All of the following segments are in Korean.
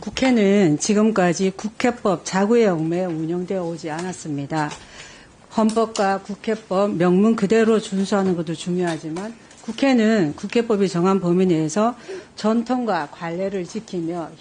국회는 지금까지 국회법 자구의 얽매에 운영되어 오지 않았습니다. 헌법과 국회법 명문 그대로 준수하는 것도 중요하지만 국회는 국회법이 정한 범위 내에서 전통과 관례를 지키며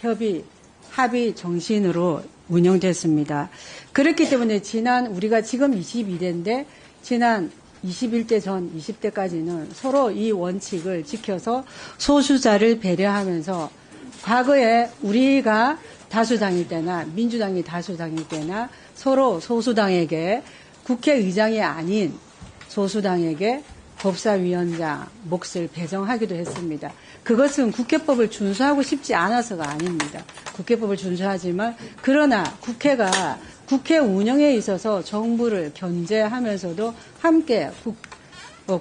합의 정신으로 운영됐습니다. 그렇기 때문에 우리가 지금 22대인데 지난 21대 전 20대까지는 서로 이 원칙을 지켜서 소수자를 배려하면서 과거에 우리가 다수당일 때나 민주당이 다수당일 때나 서로 소수당에게 국회의장이 아닌 소수당에게 법사위원장 몫을 배정하기도 했습니다. 그것은 국회법을 준수하고 싶지 않아서가 아닙니다. 국회법을 준수하지만 그러나 국회가 국회 운영에 있어서 정부를 견제하면서도 함께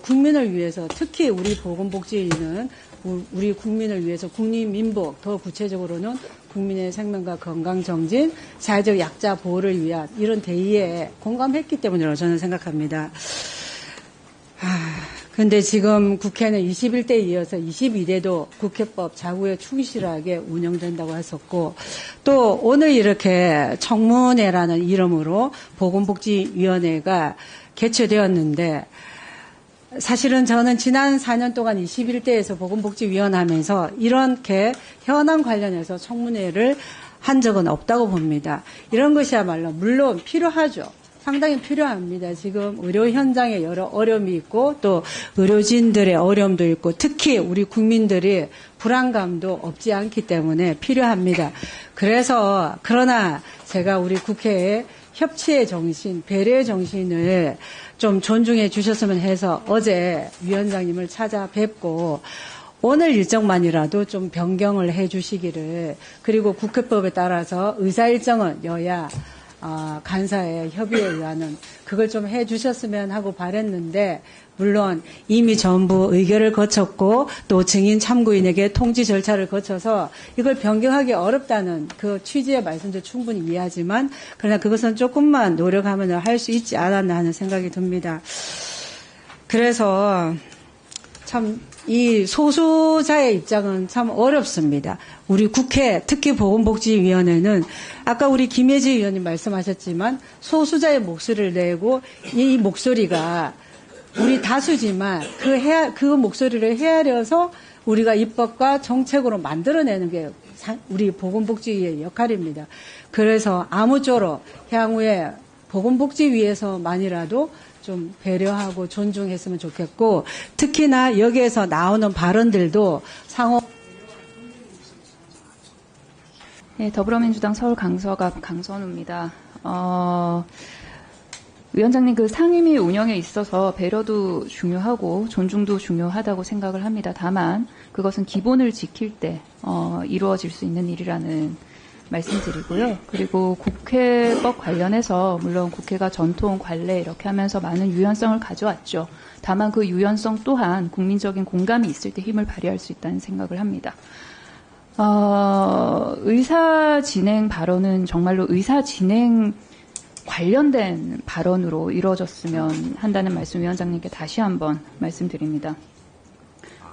국민을 위해서 특히 우리 보건복지위는 우리 국민을 위해서 국민민복 더 구체적으로는 국민의 생명과 건강 정진, 사회적 약자 보호를 위한 이런 대의에 공감했기 때문이라고 저는 생각합니다. 근데 지금 국회는 21대에 이어서 22대도 국회법 자구에 충실하게 운영된다고 했었고 또 오늘 이렇게 청문회라는 이름으로 보건복지위원회가 개최되었는데 사실은 저는 지난 4년 동안 21대에서 보건복지위원 하면서 이렇게 현안 관련해서 청문회를 한 적은 없다고 봅니다. 이런 것이야말로 물론 필요하죠. 상당히 필요합니다. 지금 의료 현장에 여러 어려움이 있고 또 의료진들의 어려움도 있고 특히 우리 국민들이 불안감도 없지 않기 때문에 필요합니다. 그러나 제가 우리 국회에 협치의 정신, 배려의 정신을 좀 존중해 주셨으면 해서 어제 위원장님을 찾아뵙고 오늘 일정만이라도 좀 변경을 해 주시기를 그리고 국회법에 따라서 의사 일정은 여야 간사의 협의에 의하는 그걸 좀 해주셨으면 하고 바랬는데 물론 이미 전부 의결을 거쳤고 또 증인 참고인에게 통지 절차를 거쳐서 이걸 변경하기 어렵다는 그 취지의 말씀도 충분히 이해하지만 그러나 그것은 조금만 노력하면 할 수 있지 않았나 하는 생각이 듭니다. 그래서 참 이 소수자의 입장은 참 어렵습니다. 우리 국회 특히 보건복지위원회는 아까 우리 김혜지 의원님 말씀하셨지만 소수자의 목소리를 내고 이 목소리가 우리 다수지만 그 목소리를 헤아려서 우리가 입법과 정책으로 만들어내는 게 우리 보건복지위의 역할입니다. 그래서 아무쪼록 향후에 보건복지위에서만이라도 좀 배려하고 존중했으면 좋겠고 특히나 여기에서 나오는 발언들도 상호 네, 더불어민주당 서울 강서갑 강선우입니다. 위원장님 그 상임위 운영에 있어서 배려도 중요하고 존중도 중요하다고 생각을 합니다. 다만 그것은 기본을 지킬 때 이루어질 수 있는 일이라는 말씀드리고요. 그리고 국회법 관련해서 물론 국회가 전통, 관례 이렇게 하면서 많은 유연성을 가져왔죠. 다만 그 유연성 또한 국민적인 공감이 있을 때 힘을 발휘할 수 있다는 생각을 합니다. 의사 진행 발언은 정말로 의사 진행 관련된 발언으로 이루어졌으면 한다는 말씀 위원장님께 다시 한번 말씀드립니다.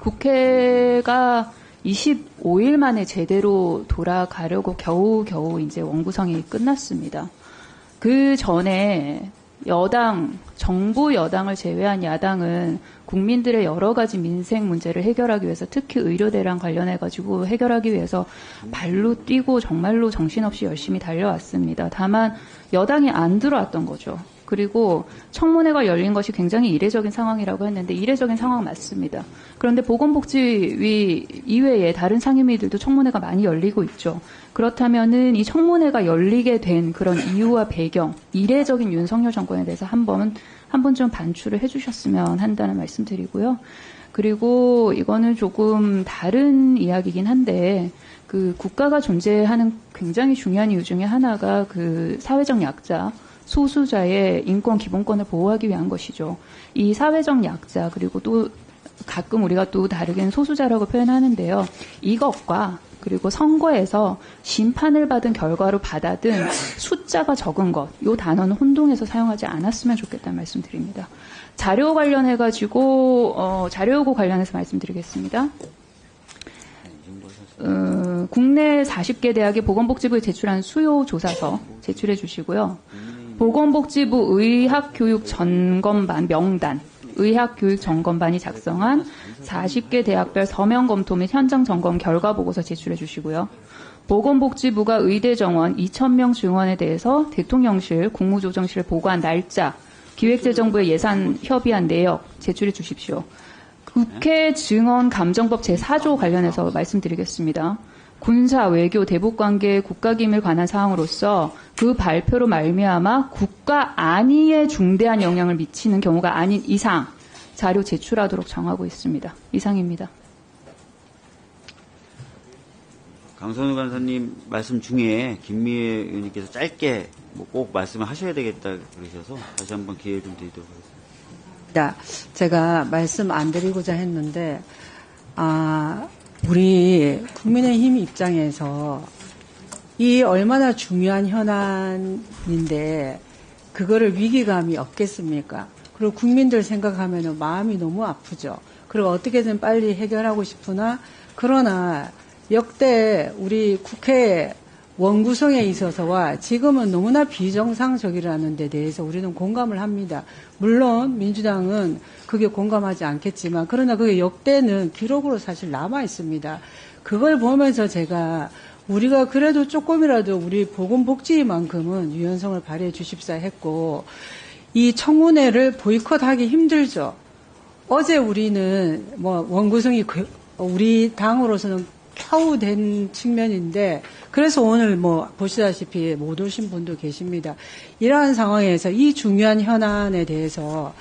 국회가 25일 만에 제대로 돌아가려고 겨우 이제 원구성이 끝났습니다. 그 전에 정부 여당을 제외한 야당은 국민들의 여러 가지 민생 문제를 해결하기 위해서 특히 의료대랑 관련해가지고 해결하기 위해서 발로 뛰고 정말로 정신없이 열심히 달려왔습니다. 다만 여당이 안 들어왔던 거죠. 그리고 청문회가 열린 것이 굉장히 이례적인 상황이라고 했는데 이례적인 상황 맞습니다. 그런데 보건복지위 이외에 다른 상임위들도 청문회가 많이 열리고 있죠. 그렇다면은 이 청문회가 열리게 된 그런 이유와 배경, 이례적인 윤석열 정권에 대해서 한 번 좀 반추를 해주셨으면 한다는 말씀드리고요. 그리고 이거는 조금 다른 이야기긴 한데 그 국가가 존재하는 굉장히 중요한 이유 중에 하나가 그 사회적 약자, 소수자의 인권 기본권을 보호하기 위한 것이죠. 이 사회적 약자 그리고 또 가끔 우리가 또 다르게는 소수자라고 표현하는데요. 이것과 그리고 선거에서 심판을 받은 결과로 받아든 숫자가 적은 것, 이 단어는 혼동해서 사용하지 않았으면 좋겠다는 말씀드립니다. 자료 관련해가지고 자료 요구 관련해서 말씀드리겠습니다. 국내 40개 대학의 보건복지부에 제출한 수요 조사서 제출해 주시고요. 보건복지부 의학교육점검반 명단, 의학교육점검반이 작성한 40개 대학별 서면 검토 및 현장 점검 결과 보고서 제출해 주시고요. 보건복지부가 의대 정원 2,000명 증원에 대해서 대통령실, 국무조정실 보고한 날짜, 기획재정부에 예산 협의한 내역 제출해 주십시오. 국회 증언 감정법 제4조 관련해서 말씀드리겠습니다. 군사, 외교, 대북관계, 국가기밀 관한 사항으로서 그 발표로 말미암아 국가 안위에 중대한 영향을 미치는 경우가 아닌 이상 자료 제출하도록 정하고 있습니다. 이상입니다. 강선우 간사님 말씀 중에 김미애 의원님께서 짧게 꼭 말씀을 하셔야 되겠다 그러셔서 다시 한번 기회를 좀 드리도록 하겠습니다. 제가 말씀 안 드리고자 했는데, 우리 국민의힘 입장에서 이 얼마나 중요한 현안인데 그거를 위기감이 없겠습니까? 그리고 국민들 생각하면 마음이 너무 아프죠. 그리고 어떻게든 빨리 해결하고 싶으나 그러나 역대 우리 국회 원구성에 있어서와 지금은 너무나 비정상적이라는 데 대해서 우리는 공감을 합니다. 물론 민주당은 그게 공감하지 않겠지만 그러나 그게 역대는 기록으로 사실 남아 있습니다. 그걸 보면서 제가 우리가 그래도 조금이라도 우리 보건복지만큼은 유연성을 발휘해 주십사 했고 이 청문회를 보이콧하기 힘들죠. 어제 우리는 원구성이 우리 당으로서는 겨우 된 측면인데 그래서 오늘 보시다시피 못 오신 분도 계십니다. 이러한 상황에서 이 중요한 현안에 대해서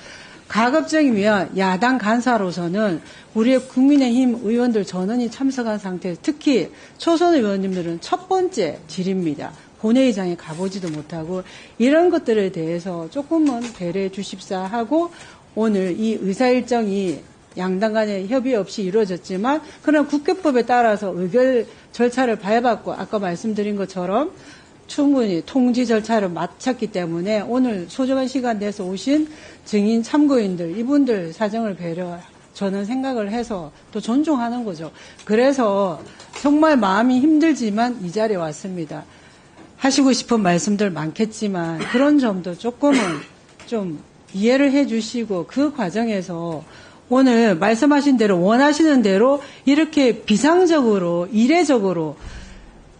가급적이면 야당 간사로서는 우리의 국민의힘 의원들 전원이 참석한 상태에서 특히 초선 의원님들은 첫 번째 질입니다. 본회의장에 가보지도 못하고 이런 것들에 대해서 조금은 배려해 주십사 하고 오늘 이 의사 일정이 양당 간의 협의 없이 이루어졌지만 그런 국회법에 따라서 의결 절차를 밟았고 아까 말씀드린 것처럼 충분히 통지 절차를 마쳤기 때문에 오늘 소중한 시간 내서 오신 증인 참고인들 이분들 사정을 배려 저는 생각을 해서 또 존중하는 거죠. 그래서 정말 마음이 힘들지만 이 자리에 왔습니다. 하시고 싶은 말씀들 많겠지만 그런 점도 조금은 좀 이해를 해 주시고 그 과정에서 오늘 말씀하신 대로 원하시는 대로 이렇게 비상적으로 이례적으로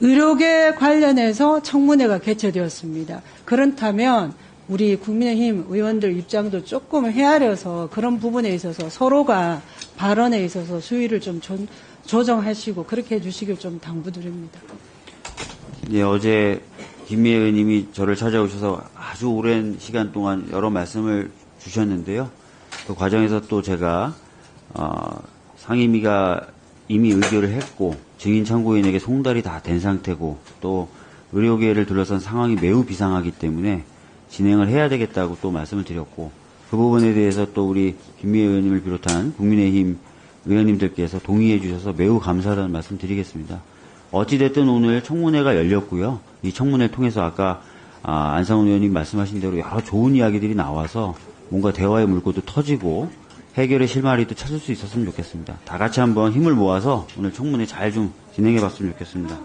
의료계 관련해서 청문회가 개최되었습니다. 그렇다면 우리 국민의힘 의원들 입장도 조금 헤아려서 그런 부분에 있어서 서로가 발언에 있어서 수위를 좀 조정하시고 그렇게 해주시길 좀 당부드립니다. 네, 어제 김미애 의원님이 저를 찾아오셔서 아주 오랜 시간 동안 여러 말씀을 주셨는데요. 그 과정에서 또 제가 상임위가 이미 의결을 했고 증인 참고인에게 송달이 다 된 상태고 또 의료계를 둘러싼 상황이 매우 비상하기 때문에 진행을 해야 되겠다고 또 말씀을 드렸고 그 부분에 대해서 또 우리 김미애 의원님을 비롯한 국민의힘 의원님들께서 동의해 주셔서 매우 감사하다는 말씀 드리겠습니다. 어찌됐든 오늘 청문회가 열렸고요. 이 청문회를 통해서 아까 안상훈 의원님 말씀하신 대로 여러 좋은 이야기들이 나와서 뭔가 대화의 물꼬도 터지고 해결의 실마리도 찾을 수 있었으면 좋겠습니다. 다 같이 한번 힘을 모아서 오늘 청문회 잘 좀 진행해 봤으면 좋겠습니다.